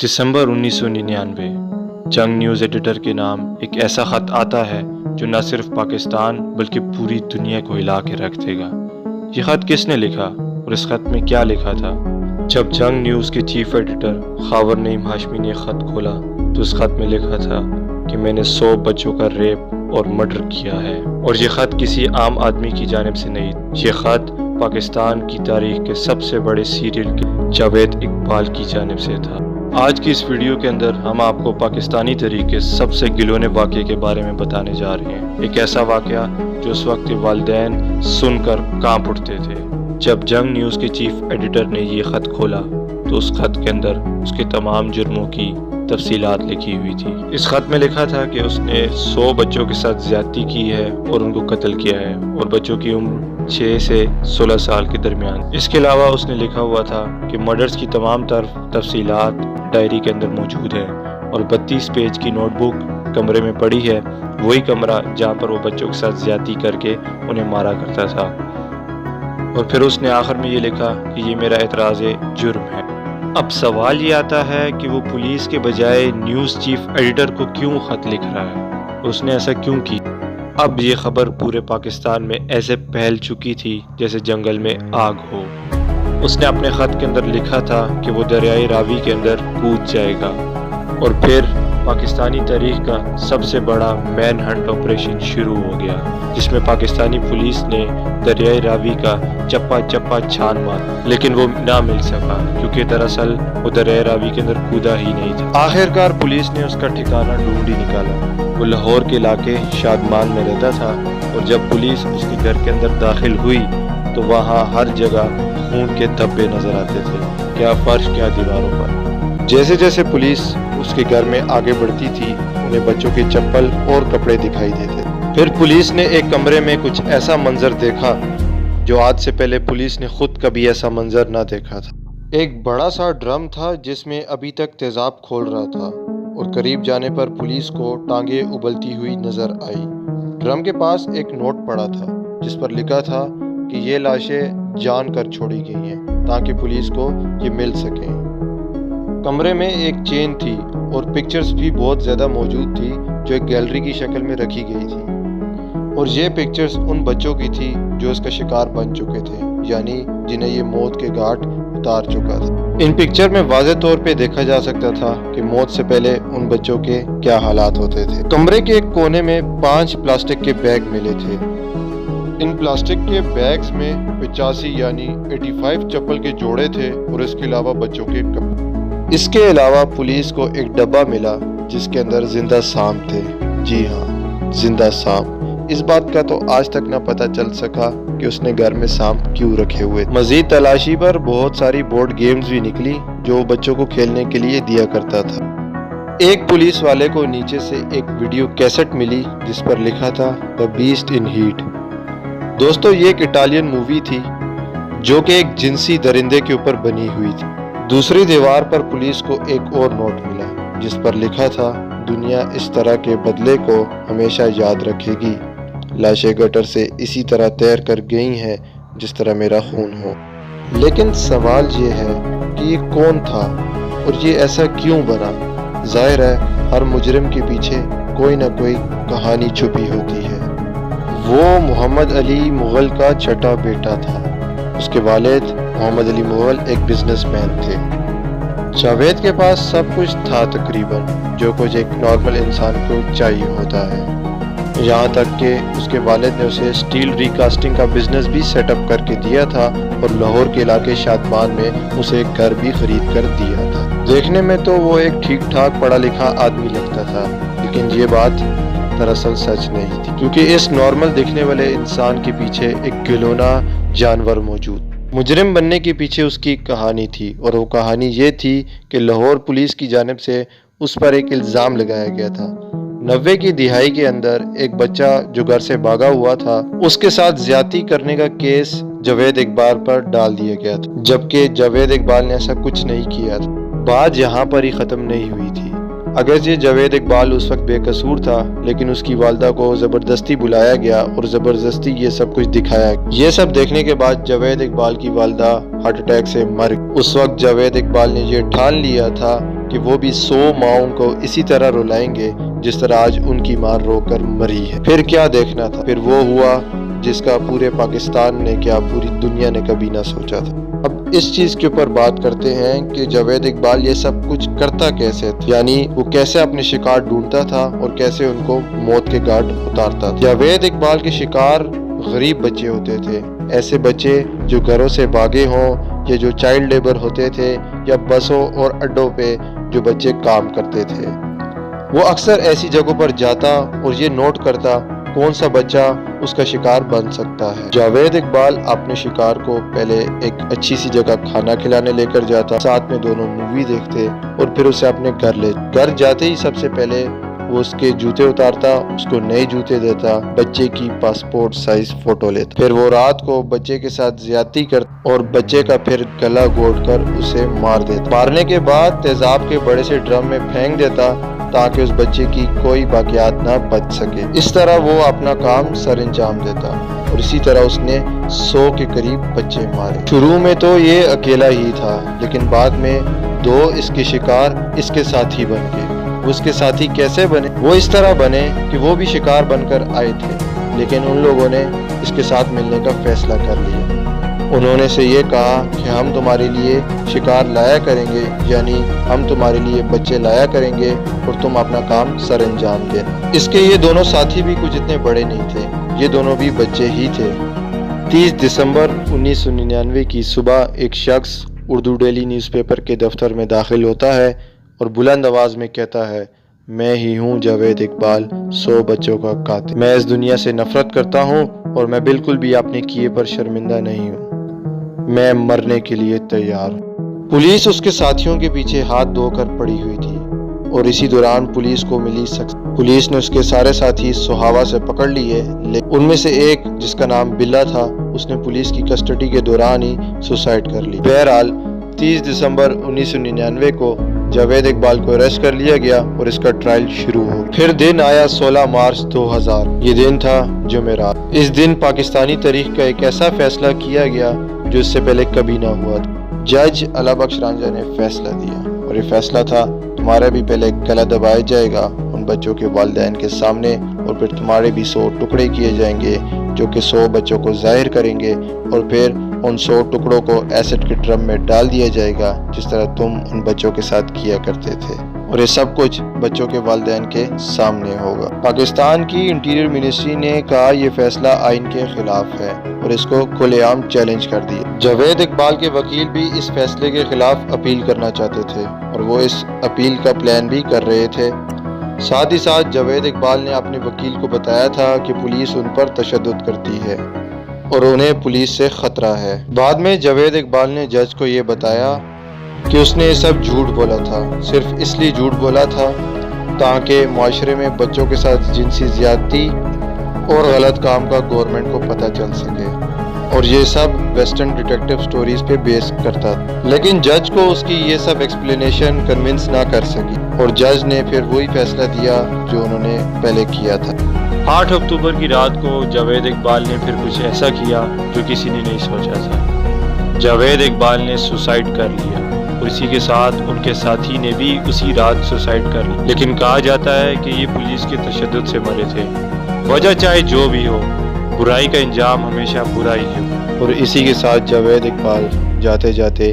दिसंबर 1999 जंग news editor के नाम एक ऐसा ख़त आता है जो न सिर्फ पाकिस्तान बल्कि पूरी दुनिया को हिला के रख देगा। ये ख़त किसने लिखा और इस ख़त में क्या लिखा था? जब जंग न्यूज़ के चीफ एडिटर खावर नईम हाशमी ने ख़त खोला तो इस ख़त में लिखा था कि मैंने 100 बच्चों का रेप और मर्डर किया है। और ये ख़त किसी आम आदमी की जानिब से नहीं, ये ख़त पाकिस्तान की तारीख के सबसे बड़े सीरियल के जावेद इकबाल की जानिब से था। आज की इस वीडियो के अंदर हम आपको पाकिस्तानी तरीके के सबसे गिलोने वाक़े के बारे में बताने जा रहे हैं। एक ऐसा वाक़या जो उस वक्त के वालिदैन सुनकर कांप उठते थे। जब जंग न्यूज़ के चीफ एडिटर ने ये ख़त खोला तो उस ख़त के अंदर उसके तमाम जुर्मों की तफसीलात लिखी हुई थी। इस ख़त में लिखा था कि उसने 100 बच्चों के साथ ज़्यादती की है और उनको कत्ल किया है और बच्चों की उम्र 6 से 16 साल के दरमियान। इसके अलावा उसने लिखा हुआ था कि मर्डर्स की तमाम तफसीलात डायरी के अंदर मौजूद है और 32 पेज की नोटबुक कमरे में पड़ी है, वही कमरा जहाँ पर वो बच्चों के साथ ज़्यादती करके उन्हें मारा करता था। और फिर उसने आखिर में ये लिखा कि ये मेरा एतराज़ जुर्म है। अब सवाल ये आता है कि वो पुलिस के बजाय न्यूज़ चीफ एडिटर को क्यों ख़त लिख रहा है, उसने ऐसा क्यों किया? अब ये खबर पूरे पाकिस्तान में ऐसे फैल चुकी थी जैसे जंगल में आग हो। उसने अपने ख़त के अंदर लिखा था कि वो दरियाई रावी के अंदर कूद जाएगा और फिर पाकिस्तानी तारीख का सबसे बड़ा मैन हंट ऑपरेशन शुरू हो गया, जिसमें पाकिस्तानी पुलिस ने दरियाई रावी का चप्पा चप्पा छान मारा, लेकिन वो ना मिल सका क्योंकि दरअसल वो दरियाई रावी के अंदर कूदा ही नहीं था। आखिरकार पुलिस ने उसका ठिकाना ढूंढ ही निकाला। वो लाहौर के इलाके शादमान में रहता था और जब पुलिस उसके घर के अंदर दाखिल हुई तो वहाँ हर जगह खून के धब्बे नजर आते थे, क्या फर्श क्या दीवारों पर। जैसे जैसे पुलिस उसके घर में आगे बढ़ती थी उन्हें बच्चों के चप्पल और कपड़े दिखाई देते। फिर पुलिस ने एक कमरे में कुछ ऐसा मंजर देखा जो आज से पहले पुलिस ने खुद कभी ऐसा मंजर ना देखा था। एक बड़ा सा ड्रम था जिसमें अभी तक तेजाब खोल रहा था और करीब जाने पर पुलिस को टांगे उबलती हुई नजर आई। ड्रम के पास एक नोट पड़ा था जिस पर लिखा था कि ये लाशें जान कर छोड़ी गई हैं ताकि पुलिस को ये मिल सके। कमरे में एक चेन थी और पिक्चर्स भी बहुत ज़्यादा मौजूद थी जो एक गैलरी की शक्ल में रखी गई थी और ये पिक्चर्स उन बच्चों की थी जो इसका शिकार बन चुके थे, यानी जिन्हें ये मौत के घाट उतार चुका था। इन पिक्चर में वाज़े तौर पे देखा जा सकता था कि मौत से पहले उन बच्चों के क्या हालात होते थे। कमरे के एक कोने में 5 प्लास्टिक के बैग मिले थे। इन प्लास्टिक के बैग्स में 85 यानी 85 चप्पल के जोड़े थे और इसके अलावा बच्चों के कपड़े। इसके अलावा पुलिस को एक डब्बा मिला जिसके अंदर जिंदा सांप थे। जी हाँ, जिंदा सांप। इस बात का तो आज तक ना पता चल सका कि उसने घर में सांप क्यों रखे हुए। मजीद तलाशी पर बहुत सारी बोर्ड गेम्स भी निकली जो बच्चों को खेलने के लिए दिया करता था। एक पुलिस वाले को नीचे से एक वीडियो कैसेट मिली जिस पर लिखा था द बीस्ट इन हीट। दोस्तों, ये एक इटालियन मूवी थी जो कि एक जिनसी दरिंदे के ऊपर बनी हुई थी। दूसरी दीवार पर पुलिस को एक और नोट मिला जिस पर लिखा था दुनिया इस तरह के बदले को हमेशा याद रखेगी। लाशें गटर से इसी तरह तैर कर गई हैं जिस तरह मेरा खून हो। लेकिन सवाल ये है कि ये कौन था और ये ऐसा क्यों बना? जाहिर है हर मुजरिम के पीछे कोई ना कोई कहानी छुपी होती है। वो मोहम्मद अली मुग़ल का छठा बेटा था। उसके वालिद मोहम्मद अली मुग़ल एक बिजनेसमैन थे। जावेद के पास सब कुछ था तकरीबन जो कुछ एक नॉर्मल इंसान को चाहिए होता है, यहाँ तक कि उसके वालिद ने उसे स्टील रिकास्टिंग का बिजनेस भी सेटअप करके दिया था और लाहौर के इलाके शादमान में उसे एक घर भी खरीद कर दिया था। देखने में तो वो एक ठीक ठाक पढ़ा लिखा आदमी लगता था, लेकिन ये बात दरअसल सच नहीं थी क्योंकि इस नॉर्मल दिखने वाले इंसान के पीछे एक गिलोना जानवर मौजूद। मुजरिम बनने के पीछे उसकी कहानी थी और वो कहानी ये थी कि लाहौर पुलिस की जानिब से उस पर एक इल्ज़ाम लगाया गया था। 90 की दिहाई के अंदर एक बच्चा जो घर से भागा हुआ था उसके साथ ज्यादती करने का केस जावेद इकबाल पर डाल दिया गया था, जबकि जावेद इकबाल ने ऐसा कुछ नहीं किया था। बात यहाँ पर ही ख़त्म नहीं हुई थी। अगरचे जावेद इकबाल उस वक्त बेकसूर था, लेकिन उसकी वालदा को ज़बरदस्ती बुलाया गया और ज़बरदस्ती ये सब कुछ दिखाया। ये सब देखने के बाद जावेद इकबाल की वालदा हार्ट अटैक से मर गई। उस वक्त जावेद इकबाल ने ये ठान लिया था کہ وہ بھی 100 ماؤں کو اسی طرح رلائیں گے جس طرح آج ان کی ماں رو کر مری ہے۔ پھر کیا دیکھنا تھا، پھر وہ ہوا جس کا پورے پاکستان نے کیا پوری دنیا نے کبھی نہ سوچا تھا۔ اب اس چیز کے اوپر بات کرتے ہیں کہ جاوید اقبال یہ سب کچھ کرتا کیسے تھا، یعنی وہ کیسے اپنے شکار ڈھونڈتا تھا اور کیسے ان کو موت کے گھاٹ اتارتا تھا۔ جاوید اقبال کے شکار غریب بچے ہوتے تھے، ایسے بچے جو گھروں سے بھاگے ہوں یا جو چائلڈ لیبر ہوتے تھے یا بسوں اور اڈوں پہ جو بچے کام کرتے تھے۔ وہ اکثر ایسی جگہوں پر جاتا اور یہ نوٹ کرتا کون سا بچہ اس کا شکار بن سکتا ہے۔ جاوید اقبال اپنے شکار کو پہلے ایک اچھی سی جگہ کھانا کھلانے لے کر جاتا، ساتھ میں دونوں مووی دیکھتے اور پھر اسے اپنے گھر جاتے ہی سب سے پہلے وہ اس کے جوتے اتارتا، اس کو نئے جوتے دیتا، بچے کی پاسپورٹ سائز فوٹو لیتا، پھر وہ رات کو بچے کے ساتھ زیادتی کرتا اور بچے کا پھر گلا گھونٹ کر اسے مار دیتا۔ مارنے کے بعد تیزاب کے بڑے سے ڈرم میں پھینک دیتا تاکہ اس بچے کی کوئی باقیات نہ بچ سکے۔ اس طرح وہ اپنا کام سر انجام دیتا اور اسی طرح اس نے 100 کے قریب بچے مارے۔ شروع میں تو یہ اکیلا ہی تھا، لیکن بعد میں 2 اس کے شکار اس کے ساتھی بن گئے۔ وہ اس کے ساتھی کیسے بنے؟ وہ اس طرح بنے کہ وہ بھی شکار بن کر آئے تھے، لیکن ان لوگوں نے اس کے ساتھ ملنے کا فیصلہ کر لیا۔ انہوں نے سے یہ کہا کہ ہم تمہارے لیے شکار لایا کریں گے، یعنی ہم تمہارے لیے بچے لایا کریں گے اور تم اپنا کام سر انجام دینا۔ اس کے یہ دونوں ساتھی بھی کچھ اتنے بڑے نہیں تھے، یہ دونوں بھی بچے ہی تھے۔ 30 دسمبر 1999 کی صبح ایک شخص اردو ڈیلی نیوز پیپر کے دفتر میں داخل ہوتا ہے اور بلند آواز میں کہتا ہے، میں ہی ہوں جاوید اقبال، 100 بچوں کا قاتل۔ میں اس دنیا سے نفرت کرتا ہوں اور میں بالکل بھی اپنے کیے پر شرمندہ نہیں ہوں، میں مرنے کے لیے تیار ہوں۔ پولیس اس کے ساتھیوں کے پیچھے ہاتھ دھو کر پڑی ہوئی تھی اور اسی دوران پولیس کو ملی پولیس نے اس کے سارے ساتھی سہاوا سے پکڑ لیے، لیکن ان میں سے ایک جس کا نام بلا تھا اس نے پولیس کی کسٹڈی کے دوران ہی سوسائڈ کر لی۔ بہرحال 30 دسمبر 1999 کو جاوید اقبال کو اریسٹ کر لیا گیا اور اس کا ٹرائل شروع ہو گیا۔ پھر دن آیا 16 مارچ 2000۔ یہ دن تھا جمعرات۔ اس دن پاکستانی تاریخ کا ایک ایسا فیصلہ کیا گیا جو اس سے پہلے کبھی نہ ہوا تھا۔ جج علا بخش رانجھا نے فیصلہ دیا اور یہ فیصلہ تھا تمہارا بھی پہلے گلا دبایا جائے گا ان بچوں کے والدین کے سامنے، اور پھر تمہارے بھی 100 ٹکڑے کیے جائیں گے جو کہ 100 بچوں کو ظاہر کریں گے، اور پھر ان 100 ٹکڑوں کو ایسڈ کے ڈرم میں ڈال دیا جائے گا جس طرح تم ان بچوں کے ساتھ کیا کرتے تھے، اور یہ سب کچھ بچوں کے والدین کے سامنے ہوگا۔ پاکستان کی انٹیریئر منسٹری نے کہا یہ فیصلہ آئین کے خلاف ہے اور اس کو کھلے عام چیلنج کر دیا۔ جاوید اقبال کے وکیل بھی اس فیصلے کے خلاف اپیل کرنا چاہتے تھے اور وہ اس اپیل کا پلان بھی کر رہے تھے۔ ساتھ ہی ساتھ جاوید اقبال نے اپنے وکیل کو بتایا تھا کہ پولیس ان پر تشدد کرتی ہے اور انہیں پولیس سے خطرہ ہے۔ بعد میں جاوید اقبال نے جج کو یہ بتایا کہ اس نے یہ سب جھوٹ بولا تھا، صرف اس لیے جھوٹ بولا تھا تاکہ معاشرے میں بچوں کے ساتھ جنسی زیادتی اور غلط کام کا گورنمنٹ کو پتہ چل سکے، اور یہ سب ویسٹرن ڈیٹیکٹیو سٹوریز پہ بیس کرتا تھا۔ لیکن جج کو اس کی یہ سب ایکسپلینیشن کنونس نہ کر سکی اور جج نے پھر وہی فیصلہ دیا جو انہوں نے پہلے کیا تھا۔ 8 اکتوبر کی رات کو جاوید اقبال نے پھر کچھ ایسا کیا جو کسی نے نہیں سوچا تھا۔ جاوید اقبال نے سوسائڈ کر لیا اور اسی کے ساتھ ان کے ساتھی نے بھی اسی رات سوسائڈ کر لی، لیکن کہا جاتا ہے کہ یہ پولیس کے تشدد سے مرے تھے۔ وجہ چاہے جو بھی ہو، برائی کا انجام ہمیشہ برا ہی ہو۔ اور اسی کے ساتھ جاوید اقبال جاتے جاتے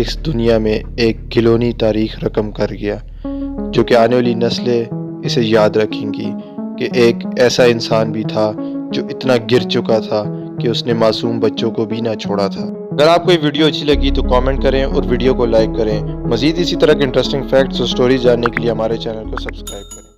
اس دنیا میں ایک گھلونی تاریخ رقم کر گیا جو کہ آنے والی نسلیں اسے یاد رکھیں گی کہ ایک ایسا انسان بھی تھا جو اتنا گر چکا تھا کہ اس نے معصوم بچوں کو بھی نہ چھوڑا تھا۔ اگر آپ کو یہ ویڈیو اچھی لگی تو کامنٹ کریں اور ویڈیو کو لائک کریں۔ مزید اسی طرح کے انٹرسٹنگ فیکٹس اور سٹوریز جاننے کے لیے ہمارے چینل کو سبسکرائب کریں۔